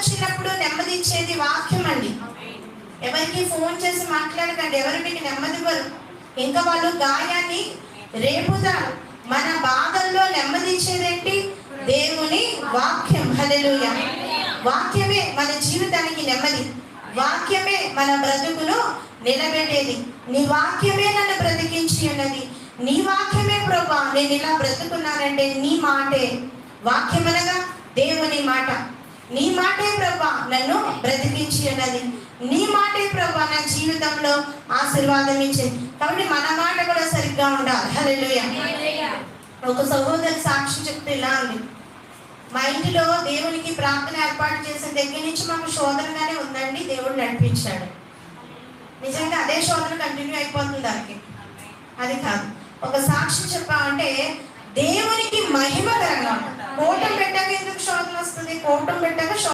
వచ్చినప్పుడు నెమ్మది ఇచ్చేది వాక్యం అండి. ఎవరికి ఫోన్ చేసి మాట్లాడకండి, ఎవరు మీకు నెమ్మది ఇవ్వరు. ఇంకా వాళ్ళు గాయాన్ని రేపుతారు. మన బాధల్లో నెమ్మది ఇచ్చేదేంటి? దేవుని వాక్యం. హల్లెలూయా. వాక్యమే మన జీవితానికి నెమ్మది. వాక్యమే మన బ్రతుకును నిలబెట్టేది. నీ వాక్యమే నన్ను బ్రతికించి ఉన్నది. నీ వాక్యమే ప్రభువా నేను ఇలా బ్రతుకున్నానంటే నీ మాటే. వాక్యం అనగా దేవుని మాట. నీ మాటే ప్రభువా నన్ను బ్రతికించి ఉన్నది. నీ మాటే ప్రభువా నా జీవితంలో ఆశీర్వాదం ఇచ్చింది. కాబట్టి మన మాట కూడా సరిగ్గా ఉండాలి. హల్లెలూయా. ఒక సహోదరి సాక్షి చెప్తే ఇలా ఉంది, మా ఇంటిలో దేవునికి ప్రార్థన ఏర్పాటు చేసిన దగ్గర నుంచి మాకు శోధనగానే ఉందండి, దేవుడు నడిపించాడు. నిజంగా అదే శోధన కంటిన్యూ అయిపోతుంది దానికి. అది కాదు, ఒక సాక్షి చెప్పామంటే దేవునికి మహిమకరంగా. కోటం పెట్టాక ఎందుకు శోధన వస్తుంది? కోటం పెట్టాక